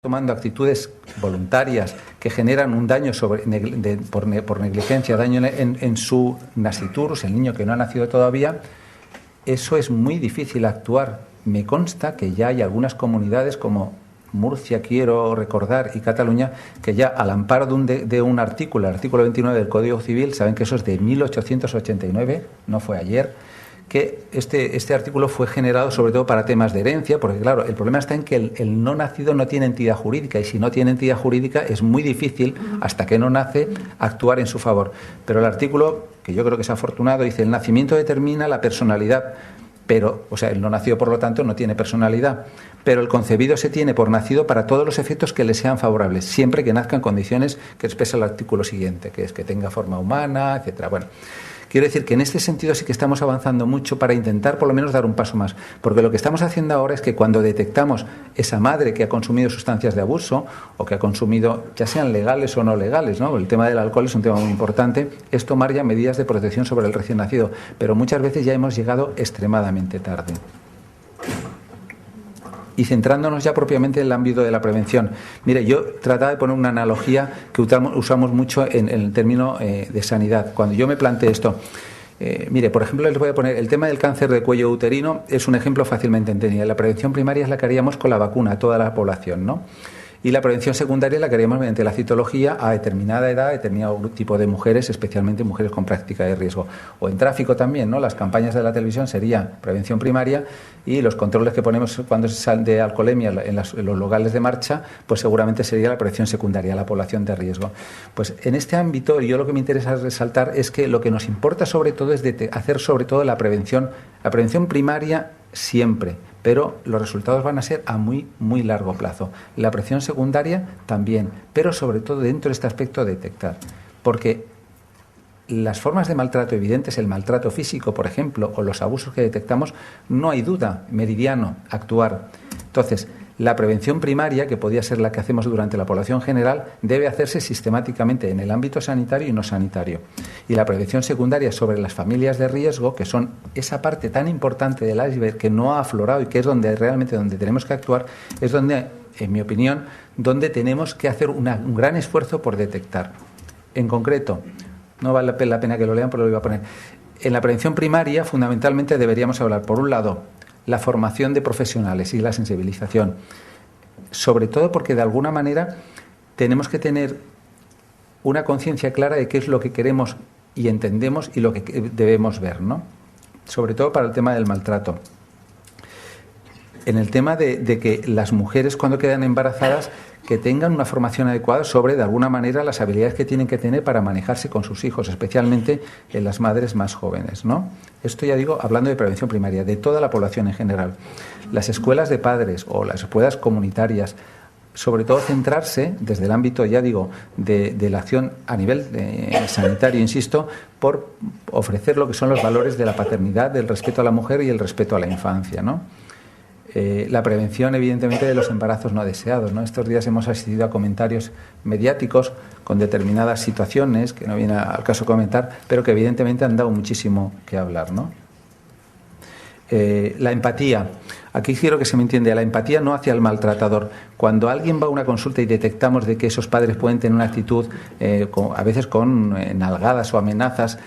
tomando actitudes voluntarias que generan un daño por negligencia, daño en su nasciturus, el niño que no ha nacido todavía, eso es muy difícil actuar. Me consta que ya hay algunas comunidades como Murcia, quiero recordar, y Cataluña, que ya al amparo de un artículo, el artículo 29 del Código Civil, saben que eso es de 1889, no fue ayer, que este artículo fue generado sobre todo para temas de herencia, porque claro, el problema está en que el no nacido no tiene entidad jurídica, y si no tiene entidad jurídica es muy difícil, hasta que no nace, actuar en su favor. Pero el artículo, que yo creo que es afortunado, dice: el nacimiento determina la personalidad, pero, o sea, el no nacido por lo tanto no tiene personalidad, pero el concebido se tiene por nacido para todos los efectos que le sean favorables, siempre que nazca en condiciones que expresa el artículo siguiente, que es que tenga forma humana, etcétera. Bueno, quiero decir que en este sentido sí que estamos avanzando mucho para intentar por lo menos dar un paso más, porque lo que estamos haciendo ahora es que cuando detectamos esa madre que ha consumido sustancias de abuso o que ha consumido, ya sean legales o no legales, ¿no? El tema del alcohol es un tema muy importante, es tomar ya medidas de protección sobre el recién nacido, pero muchas veces ya hemos llegado extremadamente tarde. Y centrándonos ya propiamente en el ámbito de la prevención. Mire, yo trataba de poner una analogía que usamos mucho en el término de sanidad. Cuando yo me planteé esto, mire, por ejemplo, les voy a poner el tema del cáncer de cuello uterino, es un ejemplo fácilmente entendido. La prevención primaria es la que haríamos con la vacuna a toda la población, ¿no? Y la prevención secundaria la que haríamos mediante la citología a determinada edad, a determinado tipo de mujeres, especialmente mujeres con práctica de riesgo. O en tráfico también, ¿no? Las campañas de la televisión serían prevención primaria, y los controles que ponemos cuando se sale de alcoholemia en los locales de marcha, pues seguramente sería la prevención secundaria, la población de riesgo. Pues en este ámbito, yo lo que me interesa resaltar es que lo que nos importa sobre todo es hacer sobre todo la prevención primaria siempre, pero los resultados van a ser a muy, muy largo plazo. La prevención secundaria también, pero sobre todo dentro de este aspecto detectar. Porque las formas de maltrato evidentes, el maltrato físico, por ejemplo, o los abusos que detectamos, no hay duda, meridiano, actuar. Entonces, la prevención primaria, que podría ser la que hacemos durante la población general, debe hacerse sistemáticamente en el ámbito sanitario y no sanitario. Y la prevención secundaria sobre las familias de riesgo, que son esa parte tan importante del iceberg que no ha aflorado y que es donde realmente tenemos que actuar, es donde, en mi opinión, donde tenemos que hacer un gran esfuerzo por detectar. En concreto, no vale la pena que lo lean, pero lo iba a poner. En la prevención primaria, fundamentalmente, deberíamos hablar, por un lado, la formación de profesionales y la sensibilización, sobre todo porque de alguna manera tenemos que tener una conciencia clara de qué es lo que queremos y entendemos y lo que debemos ver, ¿no? Sobre todo para el tema del maltrato. En el tema de que las mujeres, cuando quedan embarazadas, que tengan una formación adecuada sobre, de alguna manera, las habilidades que tienen que tener para manejarse con sus hijos, especialmente en las madres más jóvenes, ¿no? Esto ya digo, hablando de prevención primaria, de toda la población en general. Las escuelas de padres o las escuelas comunitarias, sobre todo centrarse desde el ámbito, ya digo, de la acción a nivel sanitario, insisto, por ofrecer lo que son los valores de la paternidad, del respeto a la mujer y el respeto a la infancia, ¿no? La prevención, evidentemente, de los embarazos no deseados, ¿no? Estos días hemos asistido a comentarios mediáticos con determinadas situaciones que no viene al caso comentar, pero que evidentemente han dado muchísimo que hablar, ¿no? La empatía. Aquí quiero que se me entienda, la empatía no hacia el maltratador. Cuando alguien va a una consulta y detectamos de que esos padres pueden tener una actitud, a veces con nalgadas o amenazas,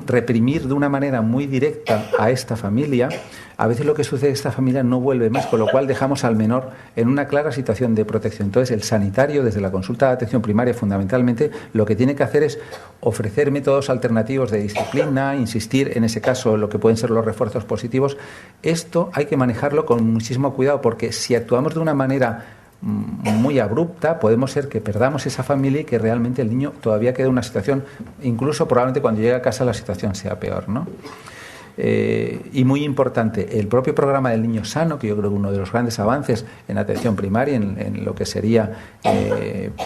reprimir de una manera muy directa a esta familia, a veces lo que sucede es que esta familia no vuelve más, con lo cual dejamos al menor en una clara situación de protección. Entonces, el sanitario, desde la consulta de atención primaria, fundamentalmente, lo que tiene que hacer es ofrecer métodos alternativos de disciplina, insistir en ese caso en lo que pueden ser los refuerzos positivos. Esto hay que manejarlo con muchísimo cuidado, porque si actuamos de una manera muy abrupta, podemos ser que perdamos esa familia y que realmente el niño todavía quede en una situación, incluso probablemente cuando llegue a casa la situación sea peor, ¿no? Y muy importante, el propio programa del niño sano, que yo creo que uno de los grandes avances en atención primaria, en lo que sería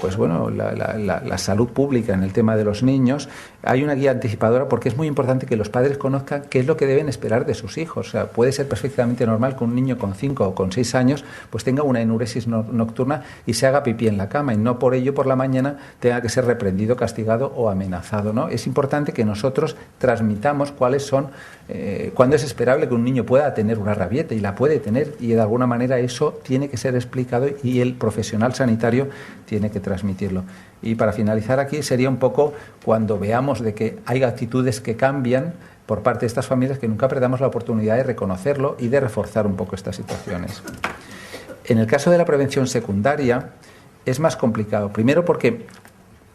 pues bueno, la salud pública en el tema de los niños. Hay una guía anticipadora, porque es muy importante que los padres conozcan qué es lo que deben esperar de sus hijos. O sea, puede ser perfectamente normal que un niño con 5 o con 6 años pues tenga una enuresis nocturna y se haga pipí en la cama, y no por ello por la mañana tenga que ser reprendido, castigado o amenazado, ¿no? Es importante que nosotros transmitamos cuáles son cuándo es esperable que un niño pueda tener una rabieta, y la puede tener, y de alguna manera eso tiene que ser explicado y el profesional sanitario tiene que transmitirlo. Y para finalizar aquí sería un poco cuando veamos de que hay actitudes que cambian por parte de estas familias, que nunca perdamos la oportunidad de reconocerlo y de reforzar un poco estas situaciones. En el caso de la prevención secundaria es más complicado, primero porque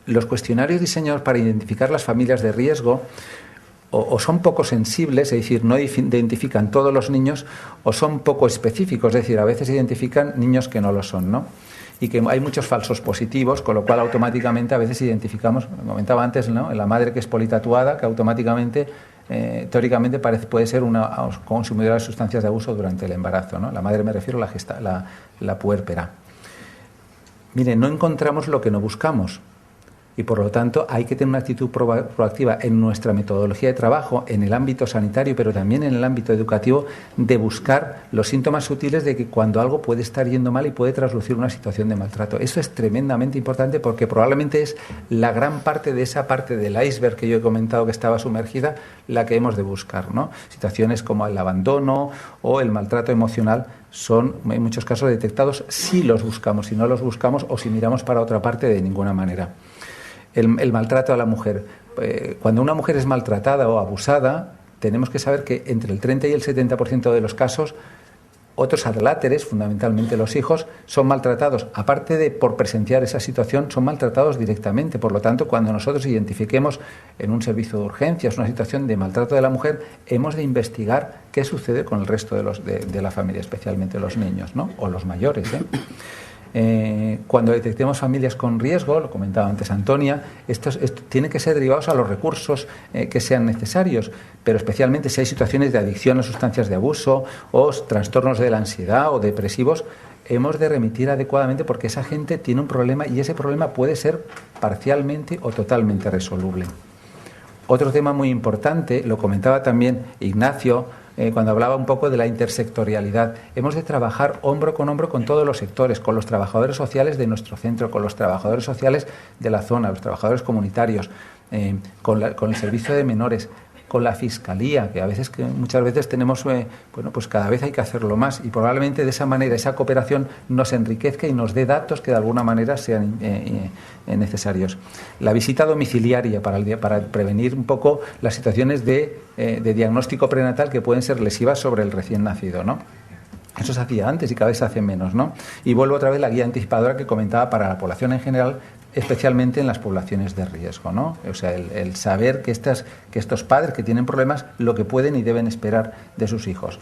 los cuestionarios diseñados para identificar las familias de riesgo o son poco sensibles, es decir, no identifican todos los niños, o son poco específicos, es decir, a veces identifican niños que no lo son, ¿no? Y que hay muchos falsos positivos, con lo cual automáticamente a veces identificamos, como comentaba antes, ¿no?, la madre que es politatuada, que automáticamente, teóricamente, puede ser una consumidora de sustancias de abuso durante el embarazo, ¿no? La madre, me refiero a la puérpera. Mire, no encontramos lo que no buscamos. Y por lo tanto hay que tener una actitud proactiva en nuestra metodología de trabajo, en el ámbito sanitario, pero también en el ámbito educativo, de buscar los síntomas sutiles de que cuando algo puede estar yendo mal y puede traslucir una situación de maltrato. Eso es tremendamente importante, porque probablemente es la gran parte de esa parte del iceberg que yo he comentado que estaba sumergida, la que hemos de buscar, ¿no? Situaciones como el abandono o el maltrato emocional son en muchos casos detectados si los buscamos. Si no los buscamos o si miramos para otra parte, de ninguna manera. El maltrato a la mujer. Cuando una mujer es maltratada o abusada, tenemos que saber que entre el 30 y el 70% de los casos, otros adláteres, fundamentalmente los hijos, son maltratados. Aparte de por presenciar esa situación, son maltratados directamente. Por lo tanto, cuando nosotros identifiquemos en un servicio de urgencias una situación de maltrato de la mujer, hemos de investigar qué sucede con el resto de la familia, especialmente los niños, ¿no?, o los mayores, Cuando detectemos familias con riesgo, lo comentaba antes Antonia, esto tiene que ser derivados a los recursos que sean necesarios, pero especialmente si hay situaciones de adicción a sustancias de abuso o trastornos de la ansiedad o depresivos, hemos de remitir adecuadamente, porque esa gente tiene un problema y ese problema puede ser parcialmente o totalmente resoluble. Otro tema muy importante, lo comentaba también Ignacio, cuando hablaba un poco de la intersectorialidad. Hemos de trabajar hombro con todos los sectores, con los trabajadores sociales de nuestro centro, con los trabajadores sociales de la zona, los trabajadores comunitarios, con el servicio de menores, con la fiscalía, que muchas veces tenemos, pues cada vez hay que hacerlo más, y probablemente de esa manera esa cooperación nos enriquezca y nos dé datos que de alguna manera sean necesarios. La visita domiciliaria para prevenir un poco las situaciones de diagnóstico prenatal que pueden ser lesivas sobre el recién nacido, ¿no? Eso se hacía antes y cada vez se hace menos, ¿no? Y vuelvo otra vez a la guía anticipadora que comentaba para la población en general, especialmente en las poblaciones de riesgo, ¿no? O sea, el saber que estos padres que tienen problemas, lo que pueden y deben esperar de sus hijos.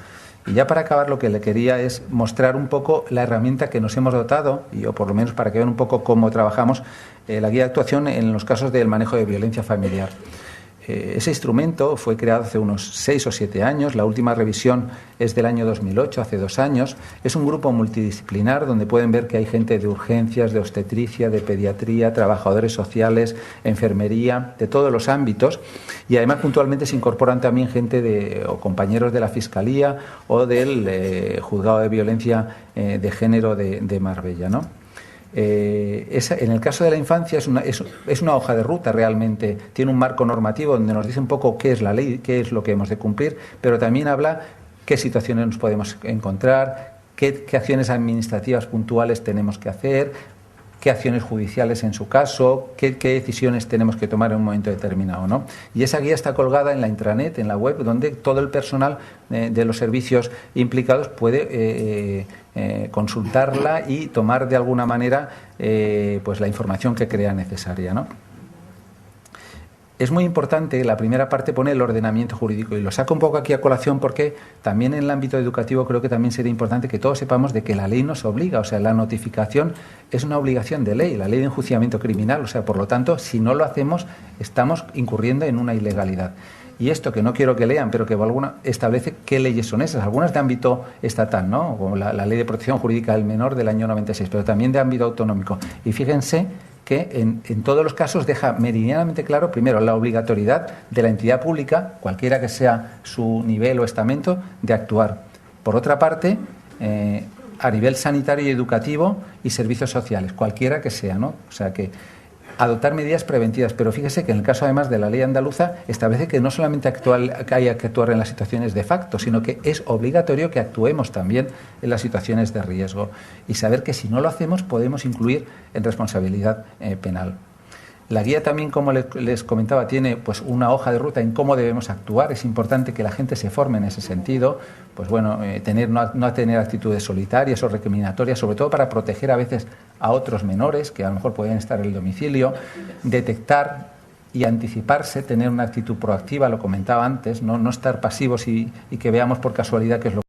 Y ya para acabar, lo que le quería es mostrar un poco la herramienta que nos hemos dotado, o por lo menos para que vean un poco cómo trabajamos, la guía de actuación en los casos del manejo de violencia familiar. Ese instrumento fue creado hace unos 6 o 7 años, la última revisión es del año 2008, hace 2 años. Es un grupo multidisciplinar donde pueden ver que hay gente de urgencias, de obstetricia, de pediatría, trabajadores sociales, enfermería, de todos los ámbitos, y además puntualmente se incorporan también gente o compañeros de la Fiscalía o del Juzgado de Violencia de Género de Marbella, ¿no? En el caso de la infancia es una hoja de ruta realmente, tiene un marco normativo donde nos dice un poco qué es la ley, qué es lo que hemos de cumplir, pero también habla qué situaciones nos podemos encontrar, qué acciones administrativas puntuales tenemos que hacer, qué acciones judiciales en su caso, qué decisiones tenemos que tomar en un momento determinado, ¿no? Y esa guía está colgada en la intranet, en la web, donde todo el personal de los servicios implicados puede consultarla y tomar de alguna manera pues la información que crea necesaria, ¿no? Es muy importante, la primera parte pone el ordenamiento jurídico, y lo saco un poco aquí a colación porque también en el ámbito educativo creo que también sería importante que todos sepamos de que la ley nos obliga, o sea, la notificación es una obligación de ley, la ley de enjuiciamiento criminal, o sea, por lo tanto, si no lo hacemos, estamos incurriendo en una ilegalidad. Y esto, que no quiero que lean, pero que establece qué leyes son esas, algunas de ámbito estatal, ¿no?, como la Ley de Protección Jurídica del Menor del año 96, pero también de ámbito autonómico. Y fíjense que en todos los casos deja meridianamente claro, primero, la obligatoriedad de la entidad pública, cualquiera que sea su nivel o estamento, de actuar. Por otra parte, a nivel sanitario y educativo y servicios sociales, cualquiera que sea, ¿no? O sea que adoptar medidas preventivas, pero fíjese que en el caso además de la ley andaluza establece que no solamente que haya que actuar en las situaciones de facto, sino que es obligatorio que actuemos también en las situaciones de riesgo y saber que si no lo hacemos podemos incluir en responsabilidad penal. La guía también, como les comentaba, tiene pues una hoja de ruta en cómo debemos actuar. Es importante que la gente se forme en ese sentido, pues bueno, no tener actitudes solitarias o recriminatorias, sobre todo para proteger a veces a otros menores que a lo mejor pueden estar en el domicilio, detectar y anticiparse, tener una actitud proactiva, lo comentaba antes, no estar pasivos y que veamos por casualidad qué es lo